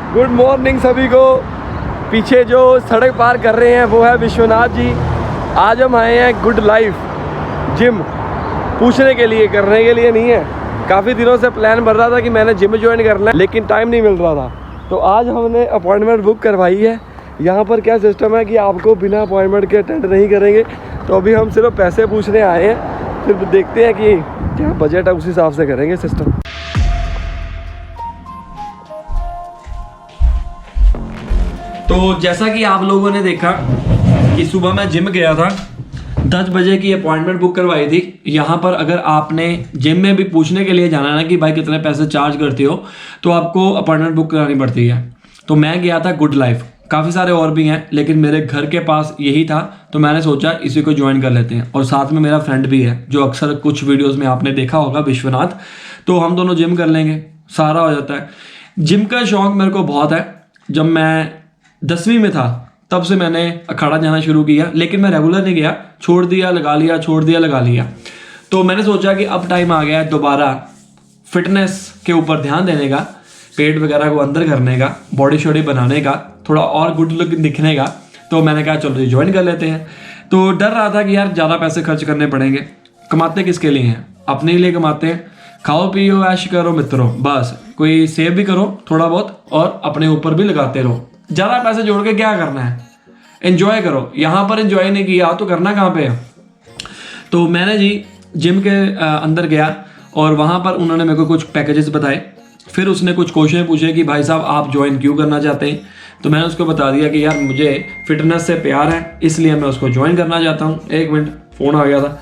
Good morning सभी को। पीछे जो सड़क पार कर रहे हैं वो है विश्वनाथ जी। आज हम आए हैं गुड लाइफ जिम पूछने के लिए, करने के लिए नहीं है। काफ़ी दिनों से प्लान बन रहा था कि मैंने जिम ज्वाइन करना है, लेकिन टाइम नहीं मिल रहा था। तो आज हमने अपॉइंटमेंट बुक करवाई है। यहाँ पर क्या सिस्टम है कि आपको बिना अपॉइंटमेंट के अटेंड नहीं करेंगे। तो अभी हम सिर्फ पैसे पूछने आए हैं, फिर देखते हैं कि क्या बजट है, उस हिसाब से करेंगे सिस्टम। तो जैसा कि आप लोगों ने देखा कि सुबह मैं जिम गया था, 10 बजे की अपॉइंटमेंट बुक करवाई थी। यहाँ पर अगर आपने जिम में भी पूछने के लिए जाना है ना कि भाई कितने पैसे चार्ज करते हो, तो आपको अपॉइंटमेंट बुक करानी पड़ती है। तो मैं गया था गुड लाइफ, काफ़ी सारे और भी हैं लेकिन मेरे घर के पास यही था, तो मैंने सोचा इसी को ज्वाइन कर लेते हैं। और साथ में मेरा फ्रेंड भी है जो अक्सर कुछ वीडियोज़ में आपने देखा होगा, विश्वनाथ। तो हम दोनों जिम कर लेंगे, सारा हो जाता है। जिम का शौक़ मेरे को बहुत है। जब मैं 10वीं में था तब से मैंने अखाड़ा जाना शुरू किया, लेकिन मैं रेगुलर नहीं गया, छोड़ दिया लगा लिया, छोड़ दिया लगा लिया। तो मैंने सोचा कि अब टाइम आ गया है दोबारा फिटनेस के ऊपर ध्यान देने का, पेट वगैरह को अंदर करने का, बॉडी शॉडी बनाने का, थोड़ा और गुड लुक दिखने का। तो मैंने कहा चलो ज्वाइन कर लेते हैं। तो डर रहा था कि यार ज़्यादा पैसे खर्च करने पड़ेंगे। कमाते किसके लिए हैं? अपने लिए कमाते हैं। खाओ पियो ऐश करो मित्रों, बस कोई सेव भी करो थोड़ा बहुत और अपने ऊपर भी लगाते रहो। ज़्यादा पैसे जोड़ के क्या करना है, एंजॉय करो। यहाँ पर एंजॉय नहीं किया तो करना कहाँ पे है। तो मैंने जी जिम के अंदर गया और वहाँ पर उन्होंने मेरे को कुछ पैकेजेस बताए। फिर उसने कुछ क्वेश्चन पूछे कि भाई साहब आप ज्वाइन क्यों करना चाहते हैं। तो मैंने उसको बता दिया कि यार मुझे फिटनेस से प्यार है, इसलिए मैं उसको ज्वाइन करना चाहता हूँ। एक मिनट, फ़ोन आ गया था।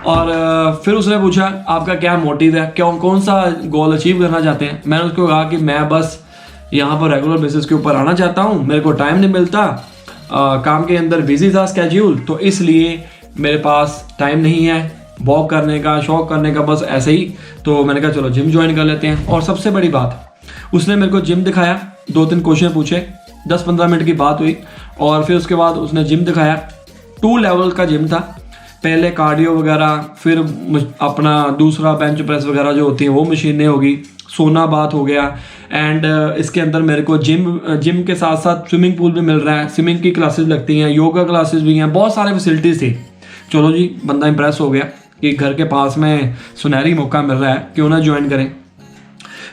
और फिर उसने पूछा आपका क्या मोटिव है, कौन सा गोल अचीव करना चाहते हैं। मैंने उसको कहा कि मैं बस यहाँ पर रेगुलर बेसिस के ऊपर आना चाहता हूँ, मेरे को टाइम नहीं मिलता, काम के अंदर बिजी था स्केड्यूल, तो इसलिए मेरे पास टाइम नहीं है वॉक करने का, शौक करने का, बस ऐसे ही। तो मैंने कहा चलो जिम ज्वाइन कर लेते हैं। और सबसे बड़ी बात, उसने मेरे को जिम दिखाया, 2-3 क्वेश्चन पूछे, 10-15 मिनट की बात हुई और फिर उसके बाद उसने जिम दिखाया। 2 लेवल का जिम था, पहले कार्डियो वगैरह, फिर अपना दूसरा बेंच प्रेस वगैरह जो होती हैं वो मशीनें होगी, सोना बाथ हो गया। एंड इसके अंदर मेरे को जिम के साथ साथ स्विमिंग पूल भी मिल रहा है, स्विमिंग की क्लासेस लगती हैं, योगा क्लासेस भी हैं, बहुत सारे फैसिलिटीज़ थी। चलो जी, बंदा इंप्रेस हो गया कि घर के पास में सुनहरी मौका मिल रहा है, क्यों ना ज्वाइन करें।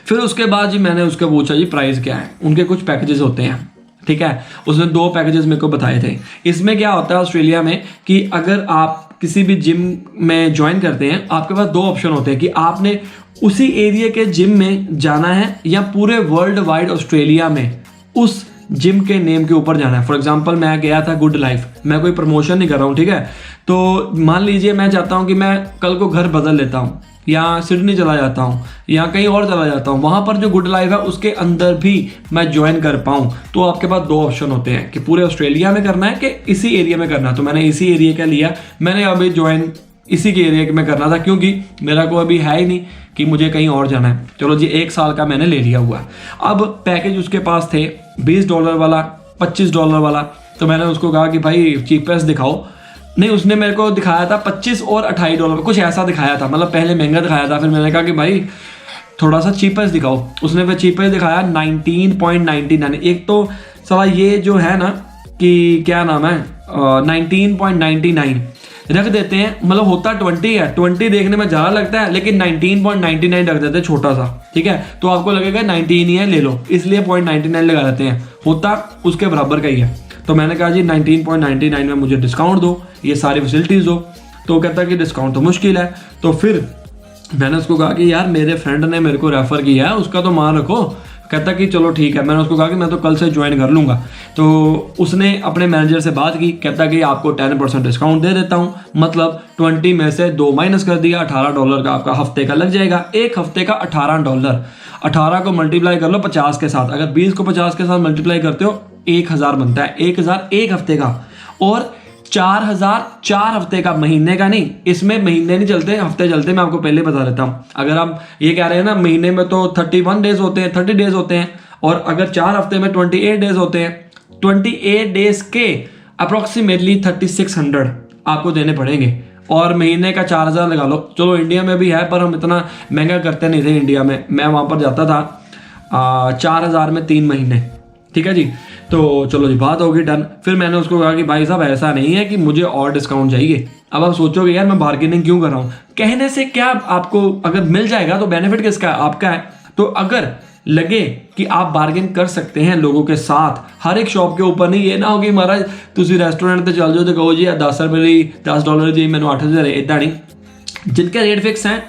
फिर उसके बाद जी मैंने उसको पूछा जी प्राइस क्या है। उनके कुछ पैकेजेस होते हैं, ठीक है। उसने 2 पैकेजेस मेरे को बताए थे। इसमें क्या होता है ऑस्ट्रेलिया में कि अगर आप किसी भी जिम में ज्वाइन करते हैं, आपके पास 2 ऑप्शन होते हैं कि आपने उसी एरिया के जिम में जाना है या पूरे वर्ल्ड वाइड ऑस्ट्रेलिया में उस जिम के नेम के ऊपर जाना है। फॉर एग्जांपल मैं गया था गुड लाइफ, मैं कोई प्रमोशन नहीं कर रहा हूँ, ठीक है। तो मान लीजिए मैं चाहता हूँ कि मैं कल को घर बदल लेता हूँ या सिडनी चला जाता हूँ या कहीं और चला जाता हूँ, वहाँ पर जो गुड लाइफ है उसके अंदर भी मैं ज्वाइन कर पाऊँ। तो आपके पास 2 ऑप्शन होते हैं कि पूरे ऑस्ट्रेलिया में करना है कि इसी एरिया में करना है। तो मैंने इसी एरिया का लिया, मैंने अभी ज्वाइन इसी के एरिया में करना था क्योंकि मेरा कोई अभी है ही नहीं कि मुझे कहीं और जाना है। चलो जी, 1 साल का मैंने ले लिया हुआ। अब पैकेज उसके पास थे $20 वाला, $25 वाला। तो मैंने उसको कहा कि भाई चीपेस्ट दिखाओ। नहीं, उसने मेरे को दिखाया था 25 और $28, कुछ ऐसा दिखाया था, मतलब पहले महंगा दिखाया था। फिर मैंने कहा कि भाई थोड़ा सा चीपेस्ट दिखाओ। उसने फिर चीपेस्ट दिखाया 19.99। एक तो साला ये जो है ना कि क्या नाम है 19.99 रख देते हैं, मतलब होता 20 है। 20 देखने में ज़्यादा लगता है लेकिन 19.99 रख देते हैं छोटा सा, ठीक है। तो आपको लगेगा 19 ही है, ले लो, इसलिए 0.99 लगा देते हैं, होता उसके बराबर का ही है। तो मैंने कहा जी 19.99 में मुझे डिस्काउंट दो, ये सारी फैसिलिटीज़ दो। तो कहता कि डिस्काउंट तो मुश्किल है। तो फिर मैंने उसको कहा कि यार मेरे फ्रेंड ने मेरे को रेफ़र किया है, उसका तो मान रखो। कहता कि चलो ठीक है। मैंने उसको कहा कि मैं तो कल से ज्वाइन कर लूँगा। तो उसने अपने मैनेजर से बात की, कहता कि आपको 10% डिस्काउंट दे देता हूँ, मतलब 20 में से 2 माइनस कर दिया, $18 का आपका हफ्ते का लग जाएगा। एक हफ्ते का $18, 18 को मल्टीप्लाई कर लो 50 के साथ, अगर 20 को 50 के साथ मल्टीप्लाई करते हो 1000 बनता है। 1000 एक हफ्ते का और 4000 4 हफ्ते का, महीने का नहीं। इसमें महीने नहीं चलते, हफ्ते चलते। मैं आपको पहले बता देता हूँ। अगर आप ये कह रहे हैं ना महीने में तो 31 डेज होते हैं, 30 डेज होते हैं, और अगर 4 हफ्ते में 28 डेज होते हैं, 28 डेज के अप्रोक्सीमेटली 3600 आपको देने पड़ेंगे। और महीने का 4000 लगा लो। चलो इंडिया में भी है पर हम इतना महंगा करते नहीं थे इंडिया में। मैं वहाँ पर जाता था 4000 में 3 महीने, ठीक है जी। तो चलो जी, बात होगी डन। फिर मैंने उसको कहा कि भाई साहब ऐसा नहीं है कि मुझे और डिस्काउंट चाहिए। अब आप सोचोगे यार मैं बार्गेनिंग क्यों कर रहा हूँ, कहने से क्या आपको अगर मिल जाएगा तो बेनिफिट किसका है, आपका है। तो अगर लगे कि आप बार्गेन कर सकते हैं लोगों के साथ, हर एक शॉप के ऊपर नहीं, ये ना हो कि महाराज तुसी रेस्टोरेंट पे चल जाओ तो कहो जी $10 $10 जी मैंने 8,000 इतना नहीं। जिनके रेट फिक्स हैं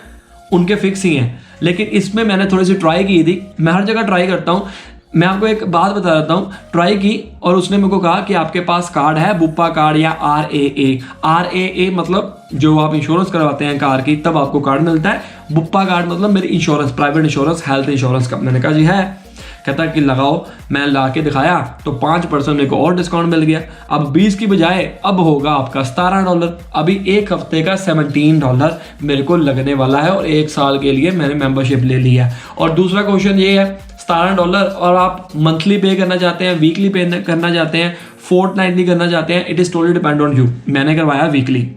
उनके फिक्स ही हैं। लेकिन इसमें मैंने थोड़ी सी ट्राई की थी, मैं हर जगह ट्राई करता हूँ। मैं आपको एक बात बता देता हूँ, ट्राई की और उसने मेरे को कहा कि आपके पास कार्ड है बुप्पा कार्ड या RAA मतलब जो आप इंश्योरेंस करवाते हैं कार की तब आपको कार्ड मिलता है। बुप्पा कार्ड मतलब मेरी insurance, private insurance, health insurance का। मैंने कहा जी है। कहता कि लगाओ। मैं ला के दिखाया तो 5% मेरे को और डिस्काउंट मिल गया। अब 20 की बजाय अब होगा आपका $17। अभी एक हफ्ते का $17 मेरे को लगने वाला है और 1 साल के लिए मैंने मेंबरशिप ले लिया है। और दूसरा क्वेश्चन ये है, $17 और आप मंथली पे करना चाहते हैं, वीकली पे करना चाहते हैं, फोर्टनाइटली करना चाहते हैं, it is totally depend on you. मैंने करवाया वीकली।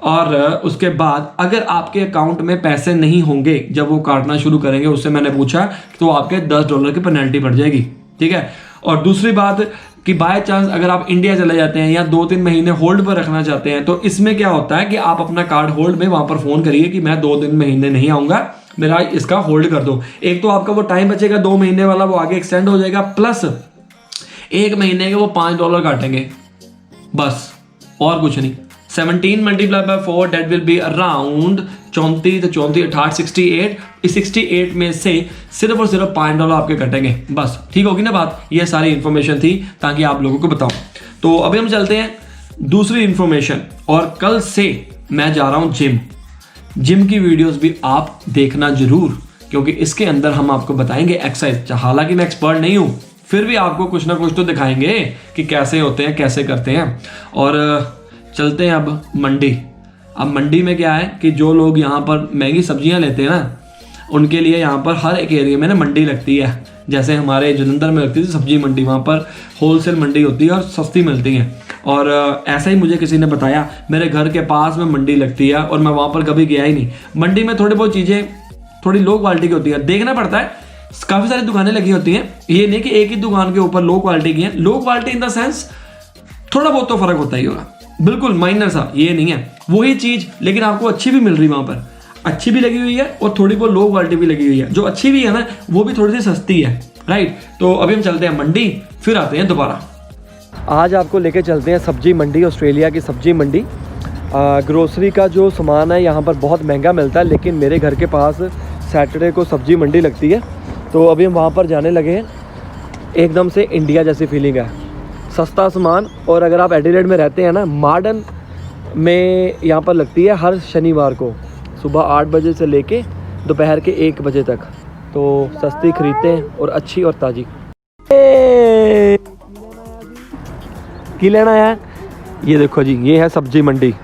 और उसके बाद अगर आपके अकाउंट में पैसे नहीं होंगे जब वो काटना शुरू करेंगे, उससे मैंने पूछा तो आपके $10 की पेनल्टी पड़ जाएगी, ठीक है। और दूसरी बात कि बाय चांस अगर आप इंडिया चले जाते हैं या 2-3 महीने होल्ड पर रखना चाहते हैं तो इसमें क्या होता है कि आप अपना कार्ड होल्ड में वहाँ पर फ़ोन करिए कि मैं 2-3 महीने नहीं आऊँगा, मेरा इसका होल्ड कर दो। एक तो आपका वो टाइम बचेगा 2 महीने वाला, वो आगे एक्सटेंड हो जाएगा, प्लस 1 महीने के वो $5 काटेंगे बस, और कुछ नहीं। 17 multiply by 4 that will be around 34 तो 34 68 68। इस 68 में से सिर्फ और सिर्फ $5 आपके कटेंगे बस, ठीक होगी ना बात। ये सारी इन्फॉर्मेशन थी ताकि आप लोगों को बताऊं। तो अभी हम चलते हैं दूसरी इन्फॉर्मेशन। और कल से मैं जा रहा हूं जिम की वीडियोस भी आप देखना जरूर, क्योंकि इसके अंदर हम आपको बताएंगे एक्सरसाइज। हालांकि मैं एक्सपर्ट नहीं हूं, फिर भी आपको कुछ ना कुछ तो दिखाएंगे कि कैसे होते हैं, कैसे करते हैं। और चलते हैं अब मंडी। अब मंडी में क्या है कि जो लोग यहाँ पर महंगी सब्जियाँ लेते हैं ना, उनके लिए यहाँ पर हर एक एरिया में ना मंडी लगती है। जैसे हमारे जलंधर में लगती थी सब्जी मंडी, वहाँ पर होलसेल मंडी होती है और सस्ती मिलती हैं। और ऐसा ही मुझे किसी ने बताया, मेरे घर के पास में मंडी लगती है और मैं वहाँ पर कभी गया ही नहीं। मंडी में थोड़ी बहुत चीज़ें थोड़ी लो क्वालिटी की होती है, देखना पड़ता है। काफ़ी सारी दुकानें लगी होती हैं, ये नहीं कि एक ही दुकान के ऊपर लो क्वालिटी की है। Low quality in the sense थोड़ा बहुत तो फर्क होता ही होगा, बिल्कुल माइनर सा, ये नहीं है वही चीज़, लेकिन आपको अच्छी भी मिल रही है वहाँ पर, अच्छी भी लगी हुई है और थोड़ी बहुत लो क्वालिटी भी लगी हुई है। जो अच्छी भी है ना वो भी थोड़ी सी सस्ती है, राइट। तो अभी हम चलते हैं मंडी, फिर आते हैं दोबारा। आज आपको लेके चलते हैं सब्जी मंडी, ऑस्ट्रेलिया की सब्जी मंडी। ग्रोसरी का जो सामान है यहाँ पर बहुत महंगा मिलता है, लेकिन मेरे घर के पास सैटरडे को सब्जी मंडी लगती है, तो अभी हम वहाँ पर जाने लगे हैं। एकदम से इंडिया जैसी फीलिंग है, सस्ता सामान। और अगर आप एडिलेड में रहते हैं ना, मार्डन में यहाँ पर लगती है हर शनिवार को सुबह 8 बजे से लेके दोपहर के 1 बजे तक। तो सस्ती खरीदते हैं और अच्छी और ताज़ी। की लेना है, ये देखो जी, ये है सब्जी मंडी,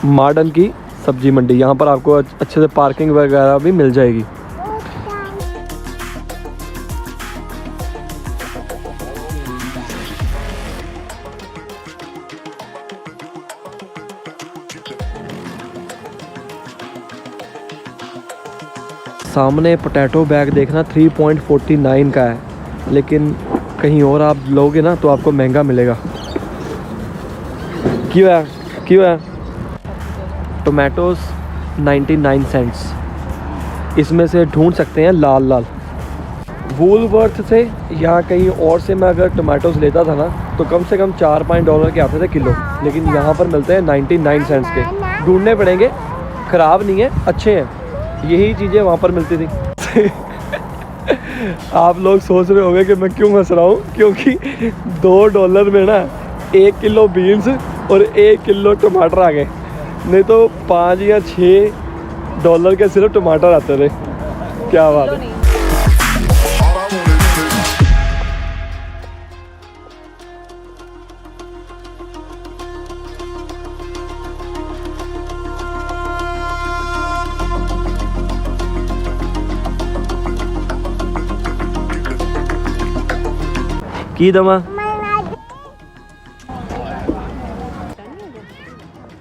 मार्डन की सब्जी मंडी। यहाँ पर आपको अच्छे से पार्किंग वगैरह भी मिल जाएगी। सामने पोटैटो बैग देखना 3.49 का है, लेकिन कहीं और आप लोगे ना तो आपको महंगा मिलेगा। क्यों है टोमेटोज़ 99 सेंट्स। इसमें से ढूंढ सकते हैं लाल लाल। वूलवर्थ से या कहीं और से मैं अगर टोमेटोज़ लेता था ना तो कम से कम $4-5 के आते थे किलो, लेकिन यहाँ पर मिलते हैं 99 सेंट्स के। ढूंढने पड़ेंगे, ख़राब नहीं है, अच्छे हैं। यही चीज़ें वहाँ पर मिलती थी। आप लोग सोच रहे होंगे कि मैं क्यों हंस रहा हूँ, क्योंकि $2 में ना 1 किलो बीन्स और 1 किलो टमाटर आ गए, नहीं तो $5 या $6 के सिर्फ टमाटर आते थे। क्या बात है। की दमा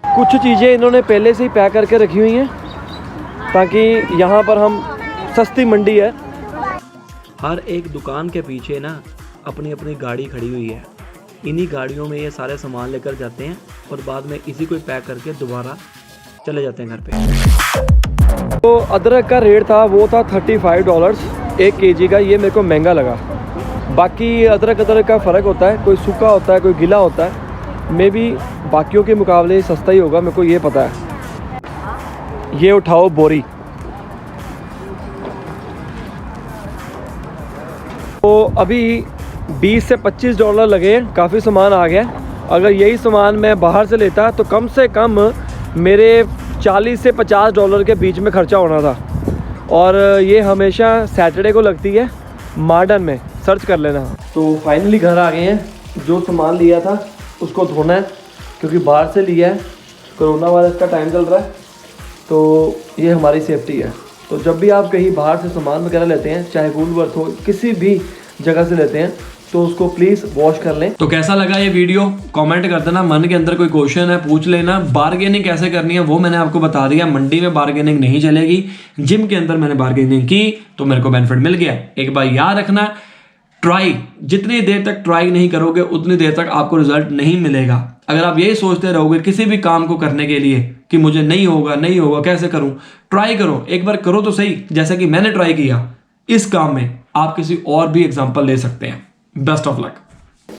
कुछ चीज़ें इन्होंने पहले से ही पैक करके रखी हुई हैं ताकि यहाँ पर हम, सस्ती मंडी है, हर एक दुकान के पीछे ना अपनी अपनी गाड़ी खड़ी हुई है, इन्हीं गाड़ियों में ये सारे सामान लेकर जाते हैं और बाद में इसी को पैक करके दोबारा चले जाते हैं घर पे। तो अदरक का रेट था वो था $35 1 kg का। ये मेरे को महंगा लगा। बाकी अदरक का फ़र्क होता है, कोई सूखा होता है कोई गीला होता है। मे बी बाकियों के मुकाबले सस्ता ही होगा, मेरे को ये पता है। ये उठाओ बोरी। तो अभी $20 से $25 लगे, काफ़ी सामान आ गया। अगर यही सामान मैं बाहर से लेता तो कम से कम मेरे $40 से $50 के बीच में ख़र्चा होना था। और ये हमेशा सैटरडे को लगती है मॉडर्न में, सर्च कर लेना। तो फाइनली घर आ गए हैं। जो सामान लिया था उसको धोना है क्योंकि बाहर से लिया है, कोरोना वायरस का टाइम चल रहा है, तो ये हमारी सेफ्टी है। तो जब भी आप कहीं बाहर से सामान वगैरह लेते हैं, चाहे वूलवर्थ हो, किसी भी जगह से लेते हैं, तो उसको प्लीज़ वॉश कर लें। तो कैसा लगा ये वीडियो कमेंट कर देना। मन के अंदर कोई क्वेश्चन है पूछ लेना। बार्गेनिंग कैसे करनी है वो मैंने आपको बता दिया। मंडी में बार्गेनिंग नहीं चलेगी, जिम के अंदर मैंने बार्गेनिंग की तो मेरे को बेनिफिट मिल गया। एक बार याद रखना, ट्राई जितनी देर तक ट्राई नहीं करोगे उतनी देर तक आपको रिजल्ट नहीं मिलेगा। अगर आप यही सोचते रहोगे किसी भी काम को करने के लिए कि मुझे नहीं होगा कैसे करूं, ट्राई करो, एक बार करो तो सही। जैसा कि मैंने ट्राई किया, इस काम में आप किसी और भी एग्जांपल ले सकते हैं। Best of luck.